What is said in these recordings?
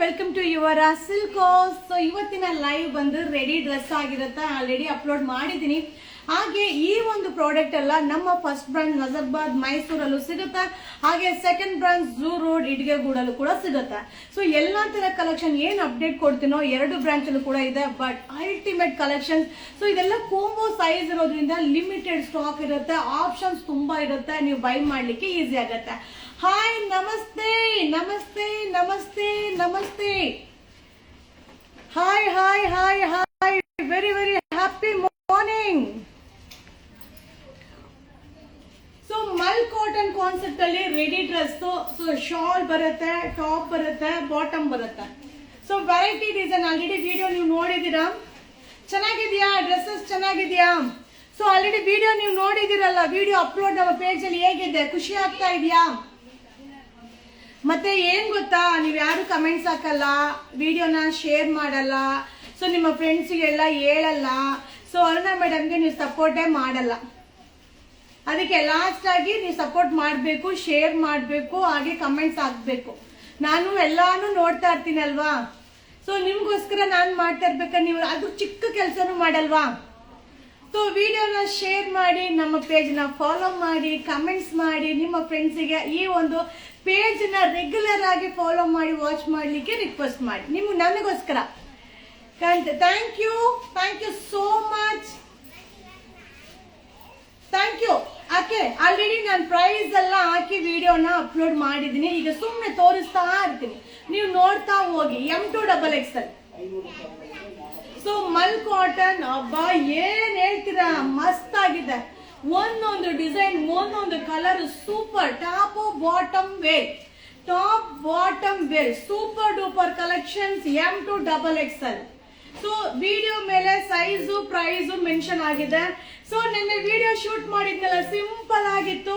Welcome to your Silko. So ಇವತ್ತಿನ live ಬಂದು ready dress ಆಗಿರುತ್ತೆ, ಆಲ್ರೆಡಿ ಅಪ್ಲೋಡ್ ಮಾಡಿದ್ದೀನಿ. ಹಾಗೆ ಈ ಒಂದು ಪ್ರಾಡಕ್ಟ್ ಎಲ್ಲ ನಮ್ಮ ಫಸ್ಟ್ ಬ್ರಾಂಚ್ ನಜರ್ಬಾದ್ ಮೈಸೂರಲ್ಲೂ ಸಿಗುತ್ತೆ, ಹಾಗೆ ಸೆಕೆಂಡ್ ಬ್ರಾಂಚ್ ಝೂ ರೋಡ್ ಇಟ್ಗೆಗೂಡಲ್ಲೂ ಕೂಡ ಸಿಗುತ್ತೆ. ಸೊ ಎಲ್ಲಾ ತರ ಕಲೆಕ್ಷನ್ ಏನ್ ಅಪ್ಡೇಟ್ ಕೊಡ್ತೀನೋ ಎರಡು ಬ್ರಾಂಚ್ ಅಲ್ಲೂ ಕೂಡ ಇದೆ, ಬಟ್ ಅಲ್ಟಿಮೇಟ್ ಕಲೆಕ್ಷನ್. ಸೊ ಇದೆಲ್ಲ ಕೋಂಬೋ ಸೈಜ್ ಇರೋದ್ರಿಂದ ಲಿಮಿಟೆಡ್ ಸ್ಟಾಕ್ ಇರುತ್ತೆ, ಆಪ್ಷನ್ಸ್ ತುಂಬಾ ಇರುತ್ತೆ, ನೀವು ಬೈ ಮಾಡ್ಲಿಕ್ಕೆ ಈಸಿ ಆಗುತ್ತೆ. ಹಾಯ್, ನಮಸ್ತೆ ನಮಸ್ತೆ ನಮಸ್ತೆ ನಮಸ್ತೆ. Hi hi hi hi, very very happy morning. So mul cotton concept ಅಲ್ಲಿ ರೆಡಿ ಡ್ರೆಸ್. ಸೊ ಶಾಲ್ ಬರುತ್ತೆ, ಟಾಪ್ ಬರುತ್ತೆ, ಬಾಟಮ್ ಬರುತ್ತೆ. So variety design already video ನೀವು ನೋಡಿದೀರಾ. ಚೆನ್ನಾಗಿದ್ಯಾ ಡ್ರೆಸ್ಸಸ್? ಚೆನ್ನಾಗಿದ್ಯಾ? ಸೊ ಆಲ್ರೆಡಿ ವಿಡಿಯೋ ನೀವು ನೋಡಿದಿರಲ್ಲ, ವಿಡಿಯೋ ಅಪ್ಲೋಡ್ ನಮ್ಮ ಪೇಜ್ ಅಲ್ಲಿ ಹೇಗಿದೆ? ಖುಷಿ ಆಗ್ತಾ ಇದೆಯಾ? ಮತ್ತೆ ಏನ್ ಗೊತ್ತಾ, ನೀವ್ ಯಾರು ಕಮೆಂಟ್ಸ್ ಹಾಕಲ್ಲ, ವಿಡಿಯೋನ ಶೇರ್ ಮಾಡಲ್ಲ, ಸೊ ನಿಮ್ಮ ಫ್ರೆಂಡ್ಸ್ಗೆಲ್ಲ ಹೇಳಲ್ಲ. ಸೊ ಅರುಣಾ ಮೇಡಮ್ಗೆ ನೀವು ಸಪೋರ್ಟೇ ಮಾಡಲ್ಲ. ಅದಕ್ಕೆ ಲಾಸ್ಟ್ ಆಗಿ ನೀವು ಸಪೋರ್ಟ್ ಮಾಡಬೇಕು, ಶೇರ್ ಮಾಡಬೇಕು, ಹಾಗೆ ಕಮೆಂಟ್ಸ್ ಹಾಕ್ಬೇಕು. ನಾನು ಎಲ್ಲಾನು ನೋಡ್ತಾ ಇರ್ತೀನಿ ಅಲ್ವಾ. ಸೊ ನಿಮ್ಗೋಸ್ಕರ ನಾನು ಮಾಡ್ತಾ ಇರ್ಬೇಕಾದ್ರೆ ನೀವು ಅದು ಚಿಕ್ಕ ಕೆಲಸನೂ ಮಾಡಲ್ವಾ? ಸೊ ವಿಡಿಯೋನ ಶೇರ್ ಮಾಡಿ, ನಮ್ಮ ಪೇಜ್ ನ ಫಾಲೋ ಮಾಡಿ, ಕಮೆಂಟ್ಸ್ ಮಾಡಿ, ನಿಮ್ಮ ಫ್ರೆಂಡ್ಸಿಗೆ ಈ ಒಂದು ಪೇಜ್ ನ ರೆಗ್ಯುಲರ್ ಆಗಿ ಫಾಲೋ ಮಾಡಿ, ವಾಚ್ ಮಾಡ್ಲಿಕ್ಕೆ ರಿಕ್ವೆಸ್ಟ್ ಮಾಡಿ, ನಿಮ್ಗೆ ನನಗೋಸ್ಕರ. Thank you so much, thank you. Okay, already ನಾನು ಪ್ರೈಸ್ ಎಲ್ಲ ಹಾಕಿ ವಿಡಿಯೋನ ಅಪ್ಲೋಡ್ ಮಾಡಿದ್ದೀನಿ. ಈಗ ಸುಮ್ಮನೆ ತೋರಿಸ್ತಾ ಇರ್ತೀನಿ, ನೀವು ನೋಡ್ತಾ ಹೋಗಿ. M2XXL. ಸೊ ಮಲ್ ಕಾಟನ್, ಹಬ್ಬಾ ಏನ್ ಹೇಳ್ತೀರಾ, ಮಸ್ತ್ ಆಗಿದೆ. ಒಂದೊಂದು ಡಿಸೈನ್, ಒಂದೊಂದು colour super. Top bottom wear, top bottom wear, super duper collections M2XXL. So video ಮೇಲೆ ಸೈಜು ಪ್ರೈಸು ಮೆನ್ಷನ್ ಆಗಿದೆ. ಸೊ ನಿನ್ನೆ ವಿಡಿಯೋ ಶೂಟ್ ಮಾಡಿದ್ನಲ್ಲ, ಸಿಂಪಲ್ ಆಗಿತ್ತು,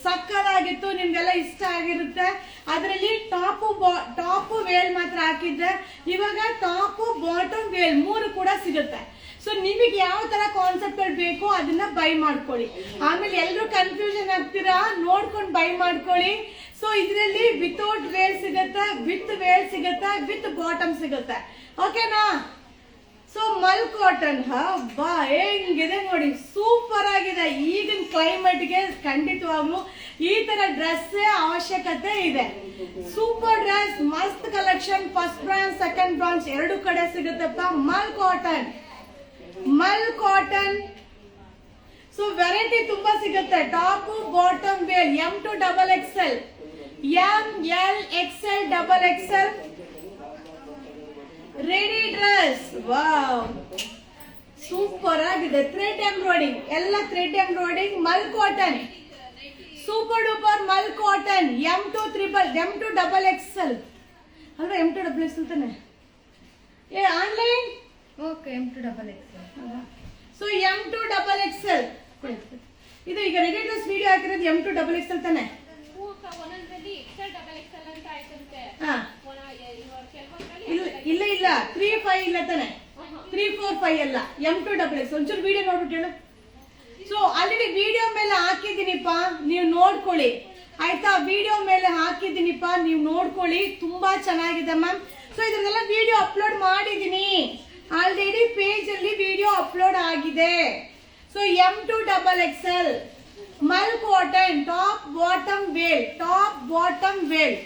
ಸಕ್ಕತ್ತಾಗಿತ್ತು, ನಿಮ್ಗೆಲ್ಲ ಇಷ್ಟ ಆಗಿರುತ್ತೆ. ಅದರಲ್ಲಿ ಟಾಪ್ ವೇಲ್ ಮಾತ್ರ ಹಾಕಿದ್ದೆ. ಇವಾಗ ಟಾಪ್ ಬಾಟಮ್ ವೇಲ್ ಮೂರು ಕೂಡ ಸಿಗುತ್ತೆ. ಸೊ ನಿಮಗೆ ಯಾವ ತರ ಕಾನ್ಸೆಪ್ಟ್ ಅಲ್ಲಿ ಬೇಕೋ ಅದನ್ನ ಬೈ ಮಾಡ್ಕೊಳ್ಳಿ. ಆಮೇಲೆ ಎಲ್ಲರೂ ಕನ್ಫ್ಯೂಷನ್ ಆಗ್ತೀರಾ, ನೋಡ್ಕೊಂಡು ಬೈ ಮಾಡ್ಕೊಳ್ಳಿ. ಸೊ ಇದರಲ್ಲಿ ವಿತೌಟ್ ವೇಲ್ ಸಿಗುತ್ತೆ, ವಿತ್ ವೇಲ್ ಸಿಗುತ್ತೆ, ವಿತ್ ಬಾಟಮ್ ಸಿಗುತ್ತೆ. ಓಕೆನಾ? ಸೊ ಮಲ್ ಕಾಟನ್ ಬಾ ಹೆಂಗಿದೆ ನೋಡಿ, ಸೂಪರ್ ಆಗಿದೆ. ಈಗಿನ ಕ್ಲೈಮೇಟ್ಗೆ ಖಂಡಿತವಾಗ್ಲು ಈ ತರ ಡ್ರೆಸ್ ಅವಶ್ಯಕತೆ ಇದೆ. ಸೂಪರ್ ಡ್ರೆಸ್, ಮಸ್ತ್ collection. First branch second branch ಎರಡು ಕಡೆ ಸಿಗುತ್ತಪ್ಪ. ಮಲ್ ಕಾಟನ್, ಮಲ್ ಕಾಟನ್. ಸೊ ವೆರೈಟಿ ತುಂಬಾ ಸಿಗುತ್ತೆ. Top bottom wear M2XXL, MLXL, ready dress. Wow, super ಆಗಿದೆ. ಥ್ರೆಡ್ ಎಂಬ್ರಾಯ್ಡಿಂಗ್, ಎಲ್ಲ thread embroidering. Mul cotton, super duper mul cotton. M2XXL ಅಲ್ವಾ? M2XXL ತಾನೆ? ಏ online okay, M2XXL. So M2XXL ಇದು ಈಗ ರೆಡಿ ಡ್ರೆಸ್ ವಿಡಿಯೋ ಹಾಕಿರೋದು M2XXL ತಾನೆ? ಇಲ್ಲ ಇಲ್ಲ 3-5 ಇಲ್ಲ ತಾನೆ? 3-4-5 ಅಲ್ಲ, M2XXL. ಒಂಚೂರು ವಿಡಿಯೋ ನೋಡ್ಬಿಟ್ಟು ಹೇಳು. ಸೊ ಆಲ್ರೆಡಿ ವಿಡಿಯೋ ಮೇಲೆ ಹಾಕಿದ್ದೀನಿಪ್ಪ, ನೀವು ನೋಡ್ಕೊಳ್ಳಿ ಆಯ್ತಾ? ವಿಡಿಯೋ ಮೇಲೆ ಹಾಕಿದ್ದೀನಿಪ್ಪ, ನೀವು ನೋಡ್ಕೊಳ್ಳಿ. ತುಂಬಾ ಚೆನ್ನಾಗಿದೆ ಮ್ಯಾಮ್. ಸೊ ಇದ್ರದೆಲ್ಲ ವಿಡಿಯೋ ಅಪ್ಲೋಡ್ ಮಾಡಿದ್ದೀನಿ ಆಲ್ರೆಡಿ, ಪೇಜ್ ಅಲ್ಲಿ ವಿಡಿಯೋ ಅಪ್ಲೋಡ್ ಆಗಿದೆ. So M2XXL mul cotton, top bottom wear, top bottom wear.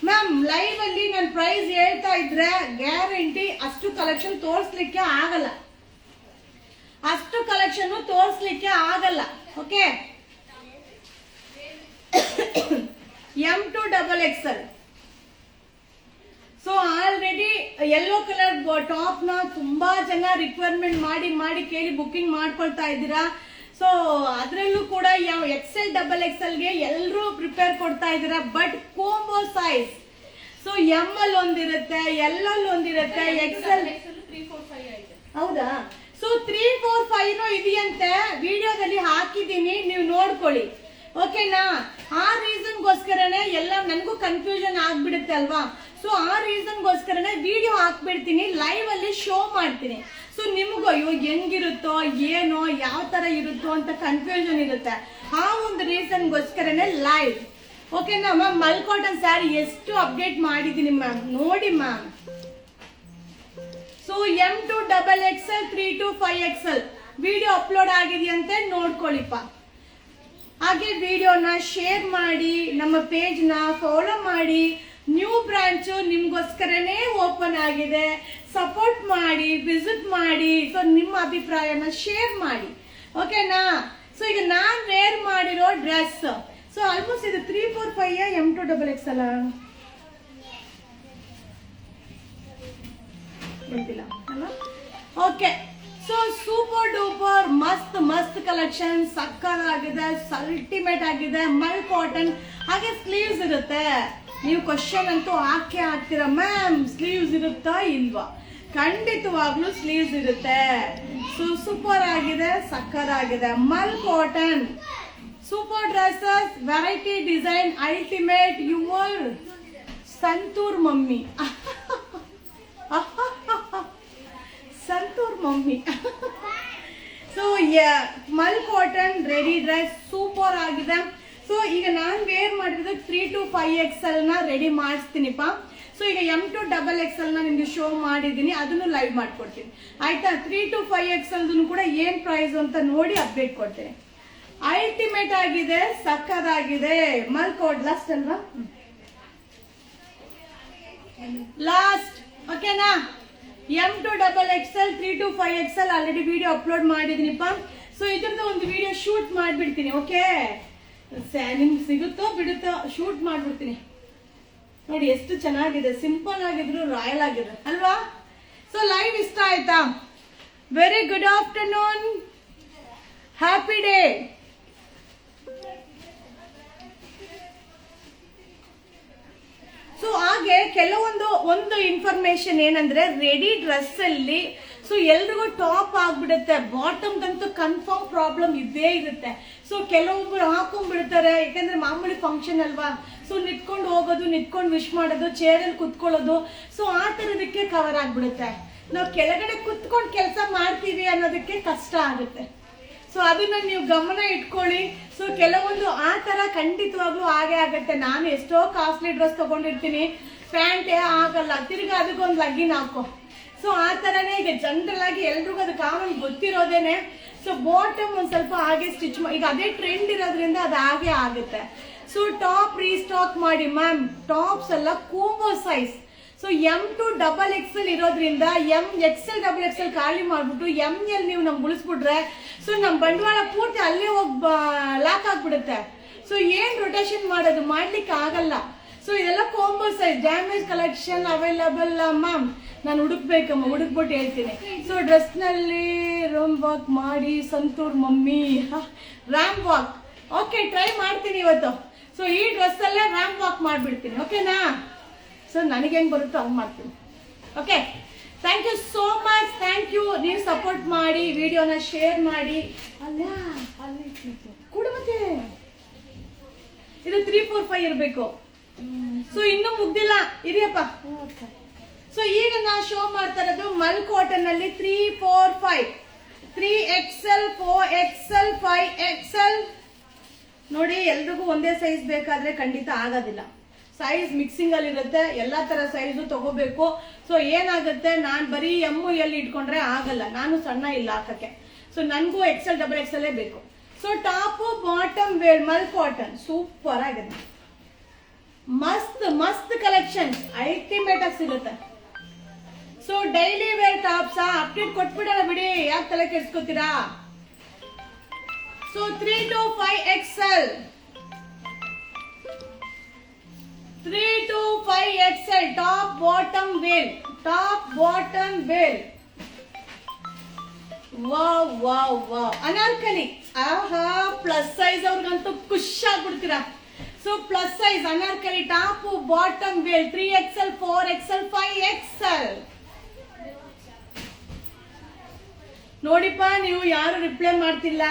Ma'am live ಅಲ್ಲಿ ನಾನು ಪ್ರೈಸ್ ಹೇಳ್ತಾ ಇದ್ರೆ ಗ್ಯಾರಂಟಿ ಅಷ್ಟು ಕಲೆಕ್ಷನ್ ತೋರಿಸ್ಲಿಕ್ಕೆ ಆಗಲ್ಲ, ಅಷ್ಟು ಕಲೆಕ್ಷನ್ ತೋರಿಸ್ಲಿಕ್ಕೆ ಆಗಲ್ಲ. Okay, M2XXL. So already yellow colour top ನ ತುಂಬಾ ಜನ ರಿಕ್ವೈರ್ಮೆಂಟ್ ಮಾಡಿ ಕೇಳಿ ಬುಕ್ಕಿಂಗ್ ಮಾಡ್ಕೊಳ್ತಾ ಇದ್ದೀರಾ. ಸೊ ಅದರಲ್ಲೂ ಕೂಡ ಯಾವ XL ಗೆ ಎಲ್ಲರೂ ಪ್ರಿಪೇರ್ ಕೊಡ್ತಾ ಇದ್ದೀರಾ. But combo size, so M ಅಲ್ಲಿ ಒಂದಿರುತ್ತೆ, L ಅಲ್ಲಿ ಒಂದಿರುತ್ತೆ, XL 3-4-5 ಹೌದಾ? ಸೊ 3-4-5 ಇದೆಯಂತೆ, ವಿಡಿಯೋದಲ್ಲಿ ಹಾಕಿದ್ದೀನಿ, ನೀವು ನೋಡ್ಕೊಳ್ಳಿ. ಓಕೆನಾ? ಆ ರೀಸನ್ಗೋಸ್ಕರನೇ ಎಲ್ಲ ನನಗೂ ಕನ್ಫ್ಯೂಷನ್ ಆಗ್ಬಿಡುತ್ತೆ ಅಲ್ವಾ. ಸೊ ಆ ರೀಸನ್ಗೋಸ್ಕರನೇ ವಿಡಿಯೋ ಹಾಕ್ಬಿಡ್ತೀನಿ, ಲೈವ್ ಅಲ್ಲಿ ಶೋ ಮಾಡ್ತೀನಿ. ಸೊ ನಿಮ್ಗೂ ಇವಾಗ ಹೆಂಗಿರುತ್ತೋ ಏನೋ ಯಾವ ತರ ಇರುತ್ತೋ ಅಂತ ಕನ್ಫ್ಯೂಷನ್ ಇರುತ್ತೆ. ಆ ಒಂದು ರೀಸನ್ಗೋಸ್ಕರನೇ ಲೈವ್. ಓಕೆನಾ ಮ್ಯಾಮ್? ಮಲ್ ಕಾಟನ್ ಸ್ಯಾರಿ ಎಷ್ಟು ಅಪ್ಡೇಟ್ ಮಾಡಿದೀನಿ ಮ್ಯಾಮ್, ನೋಡಿ ma'am. So M2XXL 3 to 5XL video upload ಆಗಿದೆಯಂತೆ, ನೋಡ್ಕೊಳ್ಳಿಪ್ಪ. ಹಾಗೆ ವಿಡಿಯೋನ ಶೇರ್ ಮಾಡಿ, ನಮ್ಮ ಪೇಜ್ ನ ಫಾಲೋ ಮಾಡಿ. ನ್ಯೂ ಬ್ರಾಂಚ್ ನಿಮ್ಗೋಸ್ಕರನೇ ಓಪನ್ ಆಗಿದೆ, ಸಪೋರ್ಟ್ ಮಾಡಿ, ವಿಸಿಟ್ ಮಾಡಿ. ಸೊ ನಿಮ್ಮ ಅಭಿಪ್ರಾಯನ ಶೇರ್ ಮಾಡಿ, ಓಕೆನಾ? ಸೊ ಈಗ ನಾನ್ ವೇರ್ ಮಾಡಿರೋ ಡ್ರೆಸ್, ಸೊ ಆಲ್ಮೋಸ್ಟ್ ಇದು 3, 4, 5 M2XXL ಗೊತ್ತಿಲ್ಲ ಅಲ್ಲ. ಓಕೆ, ಸೊ ಸೂಪರ್ ಡೂಪರ್ ಮಸ್ತ್ ಮಸ್ತ್ ಕಲೆಕ್ಷನ್, ಸಕ್ಕರ್ ಆಗಿದೆ, ಅಲ್ಟಿಮೇಟ್ ಆಗಿದೆ. ಮಲ್ ಕಾಟನ್. ಹಾಗೆ ಸ್ಲೀವ್ಸ್ ಇರುತ್ತೆ. ನೀವು ಕ್ವಶನ್ ಅಂತೂ ಹಾಕೇ ಹಾಕ್ತೀರಾ ಮ್ಯಾಮ್, ಸ್ಲೀವ್ಸ್ ಇರುತ್ತಾ ಇಲ್ವಾ? ಖಂಡಿತವಾಗ್ಲೂ ಸ್ಲೀವ್ಸ್ ಇರುತ್ತೆ. ಸೊ ಸೂಪರ್ ಆಗಿದೆ, ಸಕ್ಕರ್ ಆಗಿದೆ. Mul cotton super dresses, variety design, ultimate. Your Santoor mummy Santoor mummy. So mul cotton ready dress super ಆಗಿದೆ. ಸೊ ಈಗ ನಾನು ವೇರ್ ಮಾಡಿರೋದು 3 to 5XL ನ ರೆಡಿ ಮಾಡಿಸ್ತೀನಿಪ್ಪ. ಸೊ ಈಗ M2XXL ನ ನಿಮ್ಗೆ ಶೋ ಮಾಡಿದೀನಿ, ಅದನ್ನು ಲೈವ್ ಮಾಡ್ಕೊಡ್ತೀನಿ ಆಯ್ತಾ? 3 to 5XL ಕೂಡ ಏನ್ ಪ್ರೈಸ್ ಅಂತ ನೋಡಿ ಅಪ್ಡೇಟ್ ಕೊಡ್ತೀನಿ. ಅಲ್ಟಿಮೇಟ್ ಆಗಿದೆ, ಸಕ್ಕದಾಗಿದೆ. ಮಲ್ ಕೋಟ್ ಲಾಸ್ಟ್ ಅಲ್ವಾ? ಲಾಸ್ಟ್, ಓಕೆನಾ? M2XXL 3 to 5XL already video upload ಮಾಡಿದೀನಿಪ್ಪ. ಸೊ ಇದ್ರದ್ದು ಒಂದು ವಿಡಿಯೋ ಶೂಟ್ ಮಾಡ್ಬಿಡ್ತೀನಿ, ಓಕೆ? ನಿಮ್ಗೆ ಸಿಗುತ್ತೋ ಬಿಡುತ್ತೋ ಶೂಟ್ ಮಾಡ್ಬಿಡ್ತೀನಿ. ನೋಡಿ ಎಷ್ಟು ಚೆನ್ನಾಗಿದೆ, ಸಿಂಪಲ್ ಆಗಿದ್ರು ರಾಯಲ್ ಆಗಿದ್ರು ಅಲ್ವಾ? ಸೊ ಲೈವ್ ಇಷ್ಟ ಆಯ್ತಾ? Very good afternoon, happy day. So ಹಾಗೆ ಒಂದು ಇನ್ಫಾರ್ಮೇಶನ್ ಏನಂದ್ರೆ, ರೆಡಿ ಡ್ರೆಸ್ ಅಲ್ಲಿ ಸೊ ಎಲ್ರಿಗೂ ಟಾಪ್ ಆಗ್ಬಿಡುತ್ತೆ, ಬಾಟಮ್ಗಂತೂ ಕನ್ಫರ್ಮ್ ಪ್ರಾಬ್ಲಮ್ ಇದ್ದೇ ಇರುತ್ತೆ. ಸೊ ಕೆಲವೊಬ್ರು ಹಾಕೊಂಡ್ಬಿಡ್ತಾರೆ, ಯಾಕಂದ್ರೆ ಮಾಮೂಲಿ ಫಂಕ್ಷನ್ ಅಲ್ವಾ. ಸೊ ನಿಂತ್ಕೊಂಡು ಹೋಗೋದು, ನಿಂತ್ಕೊಂಡು ವಿಶ್ ಮಾಡೋದು, ಚೇರಲ್ಲಿ ಕುತ್ಕೊಳ್ಳೋದು, ಸೊ ಆ ತರದಕ್ಕೆ ಕವರ್ ಆಗ್ಬಿಡುತ್ತೆ. ನಾವು ಕೆಳಗಡೆ ಕುತ್ಕೊಂಡು ಕೆಲಸ ಮಾಡ್ತೀವಿ ಅನ್ನೋದಕ್ಕೆ ಕಷ್ಟ ಆಗುತ್ತೆ. ಸೊ ಅದನ್ನ ನೀವು ಗಮನ ಇಟ್ಕೊಳ್ಳಿ. ಸೊ ಕೆಲವೊಂದು ಆ ತರ ಖಂಡಿತವಾಗ್ಲೂ ಹಾಗೆ ಆಗುತ್ತೆ. ನಾನು ಎಷ್ಟೋ ಕಾಸ್ಟ್ಲಿ ಡ್ರೆಸ್ ತಗೊಂಡಿರ್ತೀನಿ, ಪ್ಯಾಂಟೇ ಆಗಲ್ಲ, ತಿರ್ಗಾ ಅದಕ್ಕೊಂದು ಲಗ್ಗಿನ್ ಹಾಕೋ. ಸೊ ಆ ತರನೇ ಈಗ ಜನರಲ್ ಆಗಿ ಎಲ್ರಿಗೂ ಅದು ಕಾಮನ್ ಗೊತ್ತಿರೋದೇನೆ. ಸೊ ಬಾಟಮ್ ಒಂದ್ ಸ್ವಲ್ಪ ಹಾಗೆ ಸ್ಟಿಚ್ ಈಗ ಅದೇ ಟ್ರೆಂಡ್ ಇರೋದ್ರಿಂದ ಅದು ಹಾಗೆ ಆಗುತ್ತೆ. ಸೊ ಟಾಪ್ ರೀಸ್ಟಾಕ್ ಮಾಡಿ ಮ್ಯಾಮ್. ಟಾಪ್ಸ್ ಎಲ್ಲ ಕೂಂಬೋ ಸೈಜ್. ಸೊ M2XXL ಇರೋದ್ರಿಂದ XL ಖಾಲಿ ಮಾಡ್ಬಿಟ್ಟು ML ನೀವು ನಮ್ಗೆ ಉಳಿಸ್ಬಿಟ್ರೆ ಸೊ ನಮ್ ಬಂಡವಾಳ ಪೂರ್ತಿ ಅಲ್ಲೇ ಹೋಗಿ ಲಾಕ್ ಆಗ್ಬಿಡುತ್ತೆ. ಸೊ ಏನ್ ರೊಟೇಷನ್ ಮಾಡೋದು, ಮಾಡ್ಲಿಕ್ಕೆ ಆಗಲ್ಲ. ಸೊ ಇದೆಲ್ಲ combo size, damage collection available ma'am. ನಾನು ಹುಡುಕ್ಬೇಕಮ್ಮ, ಹುಡುಕ್ಬಿಟ್ಟು ಹೇಳ್ತೀನಿ. ಸೊ ಡ್ರೆಸ್ ನಲ್ಲಿ ರ್ಯಾಮ್ ವಾಕ್ ಮಾಡಿ, santoor mummy RAM walk. Okay, try ಮಾಡ್ತೀನಿ ಇವತ್ತು. ಸೊ ಈ ಡ್ರೆಸ್ ಅಲ್ಲೇ ರ್ಯಾಮ್ ವಾಕ್ ಮಾಡ್ಬಿಡ್ತೀನಿ, ಓಕೆನಾ? ಸೊ ನನಗೆ ಹೆಂಗ್ ಬರುತ್ತೋ ಹಂಗ್ ಮಾಡ್ತೀನಿ, okay? Thank you so much, thank you. ನೀವು ಸಪೋರ್ಟ್ ಮಾಡಿ, ವಿಡಿಯೋನ ಶೇರ್ ಮಾಡಿ. ಅಲ್ಲ ಕೂಡ ಮತ್ತೆ ಇದು 3, 4, 5 ಇರಬೇಕು. ಸೊ ಇನ್ನೂ ಮುಗ್ದಿಲ್ಲ, ಇರಿಯಪ್ಪ. ಸೊ ಈಗ ನಾ ಶೋ ಮಾಡ್ತಾ ಇರೋದು ಮಲ್ ಕಾಟನ್ ಅಲ್ಲಿ 3, 4, 5, 3XL, 4XL, 5XL. ನೋಡಿ, ಎಲ್ರಿಗೂ ಒಂದೇ ಸೈಜ್ ಬೇಕಾದ್ರೆ ಖಂಡಿತ ಆಗೋದಿಲ್ಲ. ಸೈಜ್ ಮಿಕ್ಸಿಂಗ್ ಅಲ್ಲಿ ಇರುತ್ತೆ, ಎಲ್ಲಾ ತರ ಸೈಜು ತಗೋಬೇಕು. ಸೊ ಏನಾಗುತ್ತೆ, ನಾನ್ ಬರೀ ML ಇಟ್ಕೊಂಡ್ರೆ ಆಗಲ್ಲ, ನಾನು ಸಣ್ಣ ಇಲ್ಲ ಹಾಕಕ್ಕೆ. ಸೊ ನನ್ಗೂ XL ಬೇಕು. So top bottom wear mul cotton super ಆಗಿದೆ, ಮಸ್ತ್ ಮಸ್ತ್ ಕಲೆಕ್ಷನ್, ಅಲ್ಟಿಮೇಟ್ ಆಗಿ ಸಿಗುತ್ತೆ. So daily wear tops update ಕೊಟ್ಬಿಡೋಣ ಬಿಡಿ, ಯಾಕೆ ತಲೆ ಕೆಡ್ಸ್ಕೊತೀರಾ? So 3 to 5XL, 3 to 5XL top bottom wear, top bottom wear. Wow wow wow. Anarkali, ಆಹಾ, ಪ್ಲಸ್ ಸೈಜ್ ಅವ್ರಿಗಂತೂ ಖುಷಿ ಆಗ್ಬಿಡ್ತೀರಾ. So plus size Anarkali top bottom wear 3XL, 4XL, 5XL. ನೋಡಿಪ್ಪ, ನೀವು ಯಾರು ರಿಪ್ಲೈ ಮಾಡ್ತಿಲ್ಲ,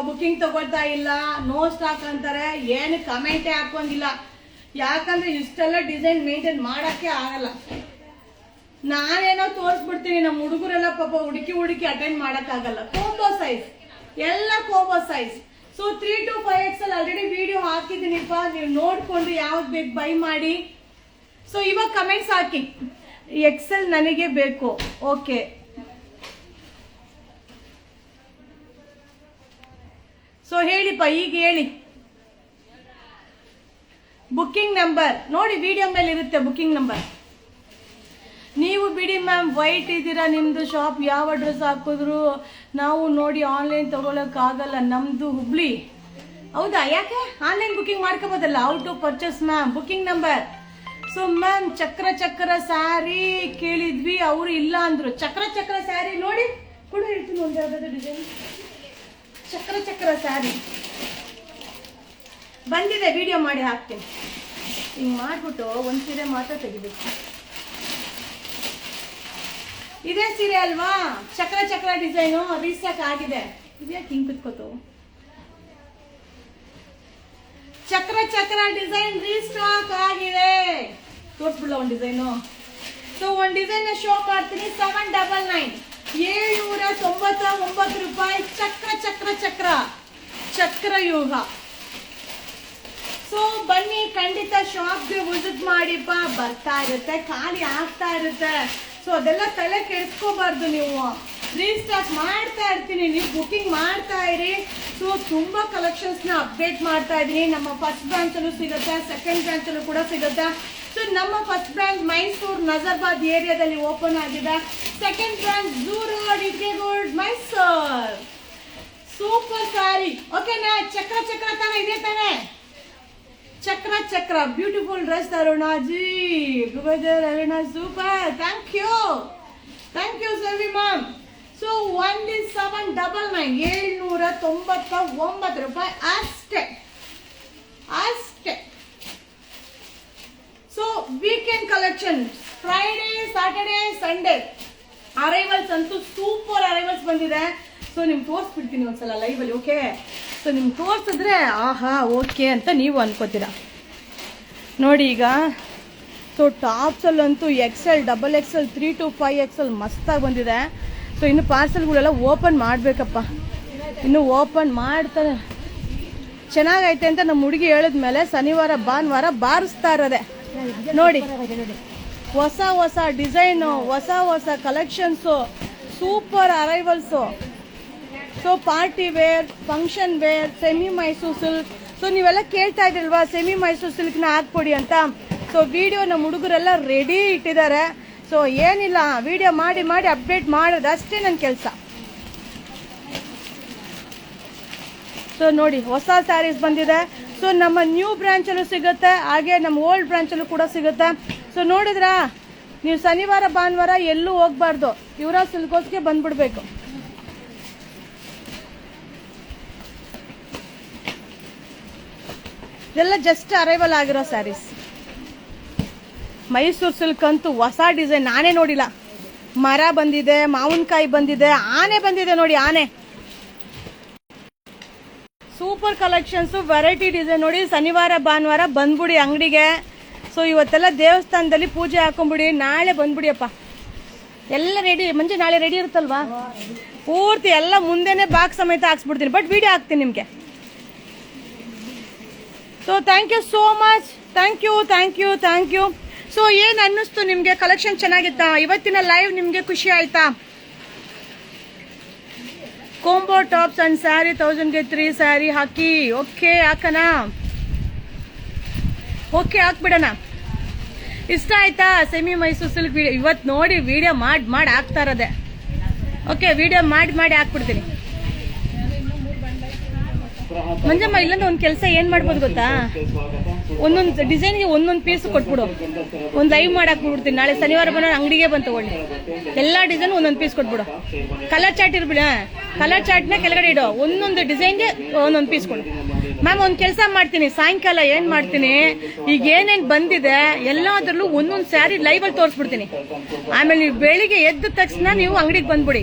ಬುಕಿಂಗ್ ತಗೊಳ್ತಾ ಇಲ್ಲ, ನೋ ಸ್ಟಾಕ್ ಅಂತಾರೆ, ಏನು ಕಮೆಂಟೇ ಹಾಕೋಂಗಿಲ್ಲ. ಯಾಕಂದ್ರೆ ಇಷ್ಟೆಲ್ಲ ಡಿಸೈನ್ ಮೇಂಟೈನ್ ಮಾಡಕ್ಕೆ ಆಗಲ್ಲ. ನಾನೇನೋ ತೋರಿಸ್ಬಿಡ್ತೀನಿ, ನಮ್ಮ ಹುಡುಗರೆಲ್ಲ ಪಾಪ ಹುಡುಕಿ ಅಟೆಂಡ್ ಮಾಡಕ್ ಆಗಲ್ಲ. ಕೋಂಬೋ ಸೈಜ್, ಎಲ್ಲ combo size. So 3 to 5XL already video ಹಾಕಿದ್ದೀನಿಪ್ಪ, ನೀವು ನೋಡ್ಕೊಂಡು ಯಾವ್ದು ಬೇಕು ಬೈ ಮಾಡಿ. ಸೊ ಇವಾಗ ಕಮೆಂಟ್ಸ್ ಹಾಕಿ, XL ನನಗೆ ಬೇಕು. ಓಕೆ, ಸೊ ಹೇಳಿಪ್ಪ, ಈಗ ಹೇಳಿ ಬುಕ್ಕಿಂಗ್ ನಂಬರ್ ನೋಡಿ, ವಿಡಿಯೋ ಮೇಲೆ ಇರುತ್ತೆ ಬುಕ್ಕಿಂಗ್ ನಂಬರ್. ನೀವು ಬಿಡಿ ಮ್ಯಾಮ್, ವೈಟ್ ಇದ್ದೀರಾ, ನಿಮ್ದು ಶಾಪ್ ಯಾವ ಅಡ್ರೆಸ್ ಹಾಕಿದ್ರು ನಾವು ನೋಡಿ ಆನ್ಲೈನ್ ತಗೊಳಕ್ಕಾಗಲ್ಲ, ನಮ್ದು ಹುಬ್ಳಿ. ಹೌದಾ, ಯಾಕೆ ಆನ್ಲೈನ್ ಬುಕ್ಕಿಂಗ್ ಮಾಡ್ಕೋಬೋದಲ್ಲ? How to purchase ma'am, booking number. So ma'am ಚಕ್ರ ಸ್ಯಾರಿ ಕೇಳಿದ್ವಿ, ಅವರು ಇಲ್ಲ ಅಂದ್ರು. ಚಕ್ರ ಸ್ಯಾರಿ ನೋಡಿ ಕೂಡ ಹೇಳ್ತೀನಿ, ಒಂದು ಯಾವ್ದಾದ್ರು ಡಿಸೈನ್ ಚಕ್ರ ಸ್ಯಾರಿ ಬಂದಿದೆ, ವಿಡಿಯೋ ಮಾಡಿ ಹಾಕ್ತೀನಿ. ಹಿಂಗೆ ಮಾಡ್ಬಿಟ್ಟು ಒಂದು ಸೀರೆ ಮಾತ್ರ ತೆಗಿಬೇಕು. ಇದೇ ಸೀರೆ ಅಲ್ವಾ, ಚಕ್ರ ಡಿಸೈನು ರೀಸ್ಟಾಕ್ ಆಗಿದೆ. ಇದ್ಯಾಕೆ ಹಿಂಗ್ ಕುತ್ಕೋತು? ಚಕ್ರ ಡಿಸೈನ್ ರೀಸ್ಟಾಕ್ ಆಗಿದೆ. ತೋರಿಸ್ಬಿಡ್ಲ ಒಂದು ಡಿಸೈನು. ಸೊ ಒಂದು ಡಿಸೈನ್ ಶೋ ಮಾಡ್ತೀನಿ. 799 799 ರೂಪಾಯಿ. ಚಕ್ರ ಯುಗ. ಸೊ ಬನ್ನಿ, ಖಂಡಿತ ಶಾಪ್ಗೆ ವಿಸಿಟ್ ಮಾಡಿಪ್ಪ. ಬರ್ತಾ ಇರುತ್ತೆ, ಖಾಲಿ ಆಗ್ತಾ ಇರುತ್ತೆ. ಸೊ ಅದೆಲ್ಲ ತಲೆ ಕೆಡಿಸ್ಕೋಬಾರ್ದು. ನೀವು ರೀಸ್ಟಾಕ್ ಮಾಡ್ತಾ ಇರ್ತೀನಿ, ನೀವು ಬುಕಿಂಗ್ ಮಾಡ್ತಾ ಇರಿ. ಸೊ ತುಂಬಾ ಕಲೆಕ್ಷನ್ಸ್ ನ ಅಪ್ಡೇಟ್ ಮಾಡ್ತಾ ಇದೀನಿ. ನಮ್ಮ ಫಸ್ಟ್ ಬ್ರಾಂಚ್ ಅಲ್ಲೂ ಸಿಗುತ್ತೆ, ಸೆಕೆಂಡ್ ಬ್ರಾಂಚ್ ಅಲ್ಲೂ ಕೂಡ ಸಿಗುತ್ತೆ. ಸೊ ನಮ್ಮ ಫಸ್ಟ್ ಬ್ರಾಂಚ್ ಮೈಸೂರು ನಜರ್ಬಾದ್ ಏರಿಯಾದಲ್ಲಿ ಓಪನ್ ಆಗಿದೆ. ಸೆಕೆಂಡ್ ಬ್ರಾಂಚ್ ಝೂ ರೋಡ್, ಇಟ್ಗೆಗೋಲ್ಡ್, ಮೈಸೂರ್. ಸೂಪರ್ ಸ್ಯಾರಿ. ಓಕೆನಾ? ಚಕ್ರ ತಾನೆ ಇದೆ ತಾನೆ? ಚಕ್ರ ಬ್ಯೂಟಿಫುಲ್ ಡ್ರೆಸ್ ಅರುಣಾಜಿ. Aruna super. Thank you Selvi ma'am. So 1799 799 ರೂಪಾಯಿ ಅಷ್ಟೇ. So weekend collection, Friday, Saturday, Sunday arrivals ಅಂತೂ ಸೂಪರ್ ಅರೈವಲ್ಸ್ ಬಂದಿದೆ. ಸೊ ನಿಮ್ಗೆ ತೋರಿಸ್ಬಿಡ್ತೀನಿ ಒಂದ್ಸಲ ಲೈವಲ್ಲಿ. ಓಕೆ, ಸೊ ನಿಮ್ಗೆ ತೋರಿಸಿದ್ರೆ ಆಹಾ ಓಕೆ ಅಂತ ನೀವು ಅನ್ಕೋತೀರ. ನೋಡಿ ಈಗ. ಸೊ ಟಾಪ್ಸಲ್ಲಂತೂ XL, XXL, 3 to 5XL ಮಸ್ತಾಗಿ ಬಂದಿದೆ. ಸೊ ಇನ್ನು ಪಾರ್ಸಲ್ಗಳೆಲ್ಲ ಓಪನ್ ಮಾಡಬೇಕಪ್ಪ, ಇನ್ನು ಓಪನ್ ಮಾಡ್ತಾರೆ. ಚೆನ್ನಾಗೈತೆ ಅಂತ ನಮ್ಮ ಹುಡುಗಿ ಹೇಳಿದ್ಮೇಲೆ ಶನಿವಾರ ಭಾನುವಾರ ಬಾರಿಸ್ತಾ ಇರೋದೆ. ನೋಡಿ, ಹೊಸ ಡಿಸೈನು, ಹೊಸ collections, super arrivals. So party wear, function wear, semi Mysuru silk. So ನೀವೆಲ್ಲ ಕೇಳ್ತಾ ಇದ್ರಲ್ವಾ ಸೆಮಿ ಮೈಸೂರು ಸಿಲ್ಕ್ನ ಹಾಕ್ಕೊಡಿ ಅಂತ. ಸೊ ವಿಡಿಯೋ ನಮ್ಮ ಹುಡುಗರೆಲ್ಲ ರೆಡಿ ಇಟ್ಟಿದ್ದಾರೆ. ಸೊ ಏನಿಲ್ಲ, ವಿಡಿಯೋ ಮಾಡಿ ಅಪ್ಡೇಟ್ ಮಾಡೋದು ಅಷ್ಟೇ ನನ್ನ ಕೆಲಸ. ಸೊ ನೋಡಿ, ಹೊಸ ಸ್ಯಾರೀಸ್ ಬಂದಿದೆ. ಸೊ ನಮ್ಮ ನ್ಯೂ ಬ್ರಾಂಚಲ್ಲೂ ಸಿಗುತ್ತೆ, ಹಾಗೆ ನಮ್ಮ ಓಲ್ಡ್ ಬ್ರಾಂಚಲ್ಲೂ ಕೂಡ ಸಿಗುತ್ತೆ. ಸೊ ನೋಡಿದ್ರಾ, ನೀವು ಶನಿವಾರ ಭಾನುವಾರ ಎಲ್ಲೂ ಹೋಗ್ಬಾರ್ದು, ಯುವರಾಜ್ ಸಿಲ್ಕ್ಸ್ಗೆ ಬಂದ್ಬಿಡ್ಬೇಕು. ಇದೆಲ್ಲ ಜಸ್ಟ್ ಅರೈವಲ್ ಆಗಿರೋ ಸ್ಯಾರೀಸ್. ಮೈಸೂರು ಸಿಲ್ಕ್ ಅಂತೂ ಹೊಸ ಡಿಸೈನ್ ನಾನೇ ನೋಡಿಲ್ಲ. ಮರ ಬಂದಿದೆ, ಮಾವಿನಕಾಯಿ ಬಂದಿದೆ, ಆನೆ ಬಂದಿದೆ ನೋಡಿ, ಆನೆ. ಸೂಪರ್ ಕಲೆಕ್ಷನ್ಸ್, ವೆರೈಟಿ ಡಿಸೈನ್ ನೋಡಿ. ಶನಿವಾರ ಭಾನುವಾರ ಬಂದ್ಬಿಡಿ ಅಂಗಡಿಗೆ. ಸೊ ಇವತ್ತೆಲ್ಲ ದೇವಸ್ಥಾನದಲ್ಲಿ ಪೂಜೆ ಹಾಕೊಂಡ್ಬಿಡಿ, ನಾಳೆ ಬಂದ್ಬಿಡಿಯಪ್ಪ. ಎಲ್ಲ ರೆಡಿ ಮಂಜು, ನಾಳೆ ರೆಡಿ ಇರುತ್ತಲ್ವಾ? ಪೂರ್ತಿ ಎಲ್ಲ ಮುಂದೆನೆ ಬಾಕ್ಸ್ ಸಮೇತ ಹಾಕ್ಸ್ಬಿಡ್ತೀನಿ, ಬಟ್ ವಿಡಿಯೋ ಹಾಕ್ತೀನಿ ನಿಮಗೆ. So thank you so much. Thank you. So ಏನು ಅನ್ನಿಸ್ತು ನಿಮಗೆ? ಕಲೆಕ್ಷನ್ ಚೆನ್ನಾಗಿತ್ತಾ? ಇವತ್ತಿನ ಲೈವ್ ನಿಮಗೆ ಖುಷಿ ಆಯ್ತಾ? ಕೋಂಬೋ ಟಾಪ್ಸ್ ಅಂಡ್ ಸ್ಯಾರಿ 1000ಗೆ 3 ಸ್ಯಾರಿ ಹಾಕಿ. ಓಕೆ, ಹಾಕಣ? ಓಕೆ, ಹಾಕ್ಬಿಡೋಣ. ಇಷ್ಟ ಆಯ್ತಾ ಸೆಮಿ ಮೈಸೂರು ಸಿಲ್ಕ್ ವಿಡಿಯೋ? ಇವತ್ತು ನೋಡಿ ವಿಡಿಯೋ ಮಾಡಿ ಹಾಕ್ತಾ ಇರೋದೆ. ಓಕೆ, ವಿಡಿಯೋ ಮಾಡಿ ಹಾಕ್ಬಿಡ್ತೀನಿ. ಮಂಜಮ್ಮ, ಇಲ್ಲಂದ್ರೆ ಒಂದು ಕೆಲಸ ಏನ್ ಮಾಡ್ಬೋದು ಗೊತ್ತಾ? ಒಂದೊಂದು ಡಿಸೈನ್ಗೆ ಒಂದೊಂದು ಪೀಸ್ ಕೊಟ್ಬಿಡು, ಒಂದು ಲೈವ್ ಮಾಡಿ ಹಾಕ್ಬಿಡ್ತೀನಿ. ನಾಳೆ ಶನಿವಾರ ಬಂದ ಅಂಗಡಿಗೆ ಬಂದು ತಗೊಳ್ಳಿ. ಎಲ್ಲ ಡಿಸೈನ್ ಒಂದೊಂದು ಪೀಸ್ ಕೊಟ್ಬಿಡು. ಕಲರ್ ಚಾರ್ಟ್ ಇರ್ಬಿಡ, ಕಲರ್ ಚಾರ್ಟ್ನ ಕೆಳಗಡೆ ಇಡು, ಒಂದೊಂದು ಡಿಸೈನ್ಗೆ ಒಂದೊಂದು ಪೀಸ್ ಕೊಡು. ಮ್ಯಾಮ್ ಒಂದು ಕೆಲಸ ಮಾಡ್ತೀನಿ, ಸಾಯಂಕಾಲ ಏನ್ ಮಾಡ್ತೀನಿ, ಈಗ ಏನೇನು ಬಂದಿದೆ ಎಲ್ಲದರಲ್ಲೂ ಒಂದೊಂದು ಸ್ಯಾರಿ ಲೈವಲ್ಲಿ ತೋರಿಸ್ಬಿಡ್ತೀನಿ. ಆಮೇಲೆ ನೀವು ಬೆಳಿಗ್ಗೆ ಎದ್ದ ತಕ್ಷಣ ನೀವು ಅಂಗಡಿಗೆ ಬಂದ್ಬಿಡಿ,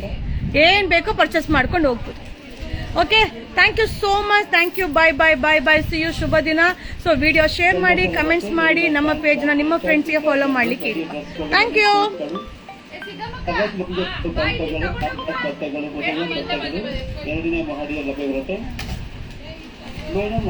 ಏನ್ ಬೇಕೋ ಪರ್ಚೇಸ್ ಮಾಡ್ಕೊಂಡು ಹೋಗ್ಬೋದು. Okay, thank you so much. Thank you. Bye. See you. ಶುಭ ದಿನ. ಸೊ ವಿಡಿಯೋ ಶೇರ್ ಮಾಡಿ, ಕಮೆಂಟ್ಸ್ ಮಾಡಿ, ನಮ್ಮ ಪೇಜ್ನ ನಿಮ್ಮ ಫ್ರೆಂಡ್ಸ್ಗೆ ಫಾಲೋ ಮಾಡ್ಲಿಕ್ಕೆ. Thank you. ಮೇಡಮ್